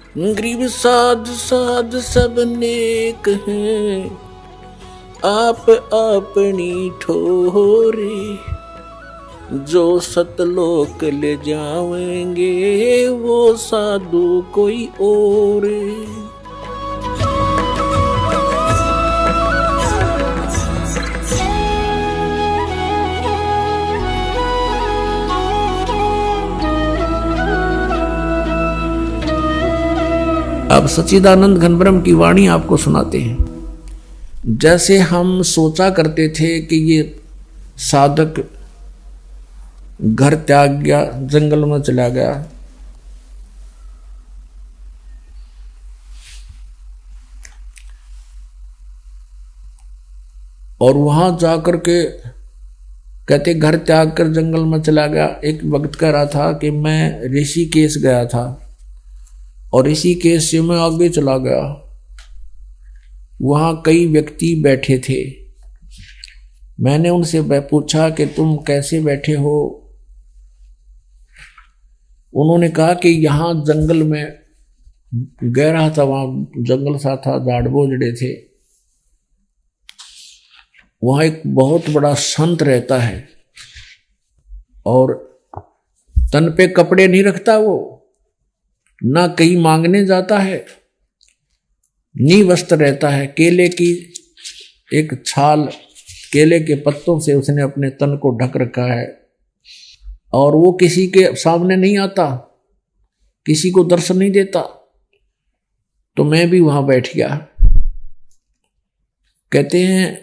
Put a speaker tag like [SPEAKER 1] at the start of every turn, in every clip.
[SPEAKER 1] गरीब साध साध सब नेक हैं, आप अपनी ठोरे। जो सतलोक ले जाएंगे वो साधु कोई और। अब सच्चिदानंद घनब्रह्म की वाणी आपको सुनाते हैं। जैसे हम सोचा करते थे कि ये साधक घर त्याग गया, जंगल में चला गया, और वहां जाकर के कहते घर त्याग कर जंगल में चला गया। एक वक्त कह रहा था कि मैं ऋषिकेश गया था और ऋषिकेश से मैं आगे चला गया, वहां कई व्यक्ति बैठे थे। मैंने उनसे पूछा कि तुम कैसे बैठे हो। उन्होंने कहा कि यहां जंगल में गह रहा था, वहां जंगल सा था, झाड़ बोझड़े थे, वहां एक बहुत बड़ा संत रहता है और तन पे कपड़े नहीं रखता, वो ना कहीं मांगने जाता है, निवस्त्र रहता है। केले की एक छाल, केले के पत्तों से उसने अपने तन को ढक रखा है और वो किसी के सामने नहीं आता, किसी को दर्शन नहीं देता। तो मैं भी वहां बैठ गया। कहते हैं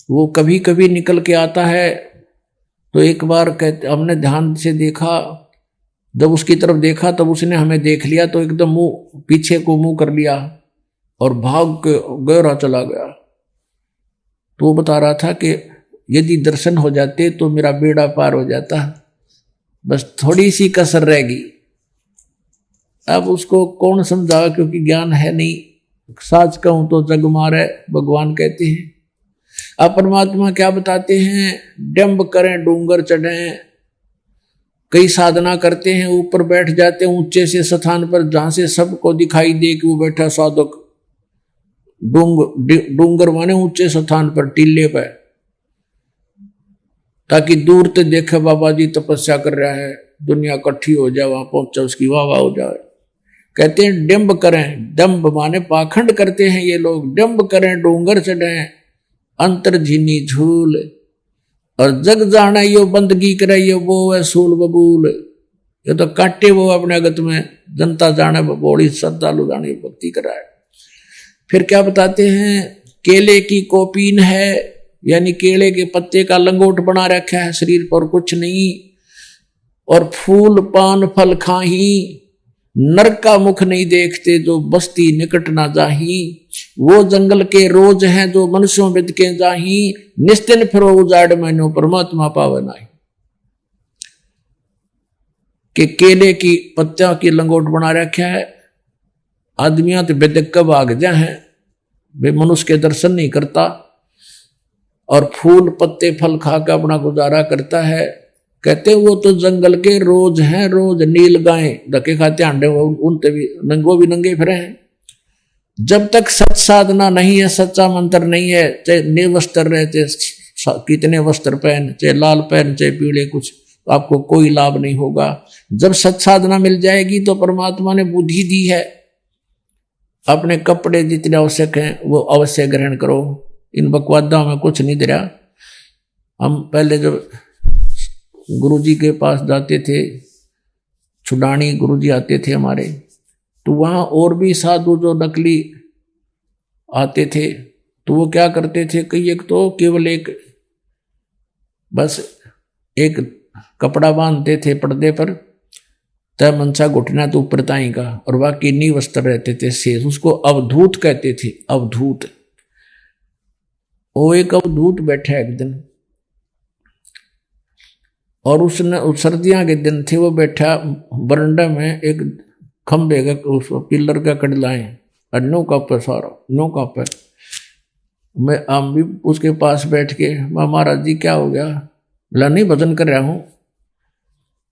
[SPEAKER 1] वो कभी कभी निकल के आता है। तो एक बार कहते हमने ध्यान से देखा, जब उसकी तरफ देखा तब उसने हमें देख लिया, तो एकदम मुंह पीछे को मुंह कर लिया और भाग के गहरा चला गया। तो वो बता रहा था कि यदि दर्शन हो जाते तो मेरा बेड़ा पार हो जाता, बस थोड़ी सी कसर रहेगी। अब उसको कौन समझावे, क्योंकि ज्ञान है नहीं। साच कहूं तो जग मारे, भगवान कहते हैं। अब परमात्मा क्या बताते हैं, डंब करें डूंगर चढ़ें। कई साधना करते हैं, ऊपर बैठ जाते हैं ऊंचे से स्थान पर जहां से सबको दिखाई दे कि वो बैठा साधक। डूंगर माने ऊंचे स्थान पर, टीले पर, ताकि दूर तक देखे बाबा जी तपस्या कर रहा है, दुनिया इकट्ठी हो जाए, वहां पहुंचे उसकी वाह वाह हो जाए। कहते हैं डंब करें, डंब माने पाखंड करते हैं ये लोग। डंब करें डूंगर चढ़े, अंतर झीनी झूल, और जग जाना यो बंदगी करे यो वो है सूल बबूल। ये तो काटे वो अपने अगत में, जनता जाने बड़ी श्रद्धालु जाने भक्ति कराए। फिर क्या बताते हैं, केले की कोपीन है, यानी केले के पत्ते का लंगोट बना रखा है शरीर पर, कुछ नहीं। और फूल पान फल खाही, नर का मुख नहीं देखते जो बस्ती निकट ना जाही। वो जंगल के रोज हैं जो मनुष्यों बिद के जाही, निस्तिन फिरो उजाड़ मैनो परमात्मा पावे नाही। कि केले की पत्तियों की लंगोट बना रखा है। आदमियां तो बेदक कब आग जा हैं, वे मनुष्य के दर्शन नहीं करता और फूल पत्ते फल खा कर अपना गुजारा करता है। कहते वो तो जंगल के रोज हैं, रोज नील गाय धक्के खाते आंडे, उनते भी नंगो भी नंगे फिरे हैं। जब तक सच साधना नहीं है, सच्चा मंत्र नहीं है, चाहे निर्वस्त्र रहे, चाहे कितने वस्त्र पहन, चाहे लाल पहन चाहे पीले, कुछ आपको कोई लाभ नहीं होगा। जब सच साधना मिल जाएगी तो परमात्मा ने बुद्धि दी है, अपने कपड़े जितने आवश्यक हैं वो अवश्य ग्रहण करो। इन बकवादों में कुछ नहीं दे रहा। हम पहले जब गुरुजी के पास जाते थे, छुडानी गुरुजी आते थे हमारे, तो वहाँ और भी साधु जो नकली आते थे, तो वो क्या करते थे कि एक तो केवल एक बस एक कपड़ा बांधते थे पर्दे पर, तय मनसा घुटना तो ऊपर ताई का, और बाकी नी वस्त्र रहते थे शेष। उसको अवधूत कहते थे, अवधूत। वो एक अवधूत बैठा एक दिन, और उसने सर्दियां के दिन थे, वो बैठा बरंडा में एक खंबे का उस पिलर का कड़लाए और नो का पर सारा नो का पर। मैं हम भी उसके पास बैठ के, महाराज जी क्या हो गया? बोला नहीं भजन कर रहा हूँ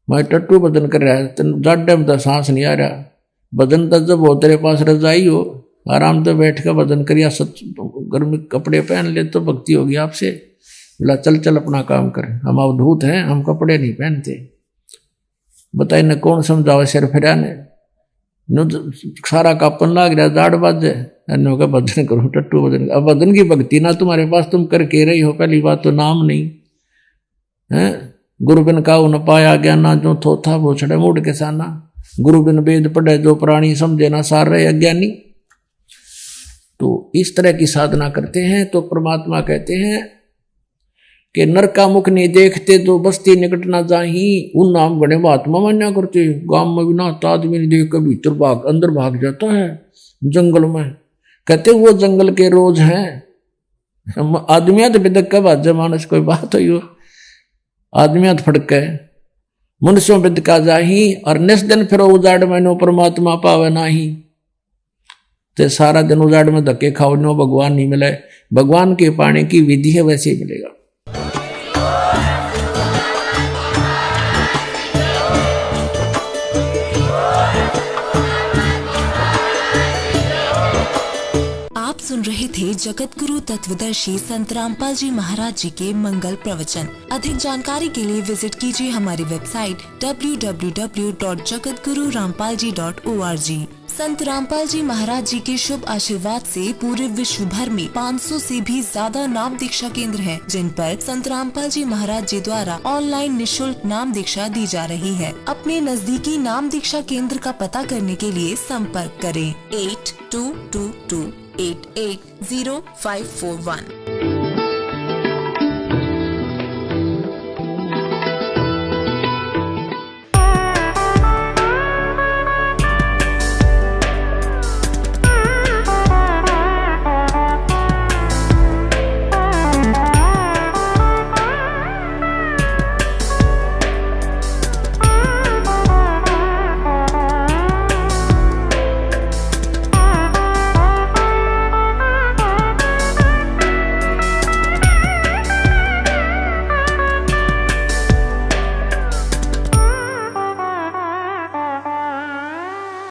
[SPEAKER 1] मैं, टट्टू भजन कर रहा है, तेन जाडे में सांस नहीं आ रहा। भजन तो जब हो तेरे पास रजाई हो, आराम से बैठ कर भजन करिया, गर्मी कपड़े पहन ले तो भक्ति होगी आपसे। बोला चल चल अपना काम कर, हम अवधूत हैं, हम कपड़े नहीं पहनते। बताइए न कौन समझावे सिर फिरा ने, सारा कापन लाग रहा, दाढ़ बाजे, का भजन करो, टट्टू भजन। अब भजन की भक्ति ना तुम्हारे पास, तुम करके रही हो, पहली बात तो नाम नहीं है। गुरु बिन काऊ न पाया ज्ञाना, जो थोथा वो छड़े मूड के साना। गुरु बिन वेद पढ़े, जो प्राणी समझे ना सार रहे अज्ञानी। तो इस तरह की साधना करते हैं तो परमात्मा कहते हैं कि नर का मुख नहीं देखते तो बस्ती निकट ना जाही। उन नाम बड़े महात्मा मान्या करते, गांव में बिना आदमी नहीं देख कर भीतर भाग अंदर भाग जाता है जंगल में। कहते वो जंगल के रोज हैं, आदमिया तो बेदक कब आज मानस कोई बात हो, आदमिया तो फड़क है मनुष्यों बिद का जाही। और निस दिन फिर उजाड़ मैनो परमात्मा पावे नाही। तो सारा दिन उजाड़ में धक्के खाओ, नो भगवान नहीं मिले। भगवान के पाने की विधि है, वैसे ही मिलेगा।
[SPEAKER 2] आप सुन रहे थे जगत गुरु तत्वदर्शी संत रामपाल जी महाराज जी के मंगल प्रवचन। अधिक जानकारी के लिए विजिट कीजिए हमारी वेबसाइट www.jagatgururampalji.org। संत रामपाल जी महाराज जी के शुभ आशीर्वाद से पूरे विश्व भर में 500 से भी ज्यादा नाम दीक्षा केंद्र हैं, जिन पर संत रामपाल जी महाराज जी द्वारा ऑनलाइन निशुल्क नाम दीक्षा दी जा रही है। अपने नजदीकी नाम दीक्षा केंद्र का पता करने के लिए संपर्क करें 8222880541।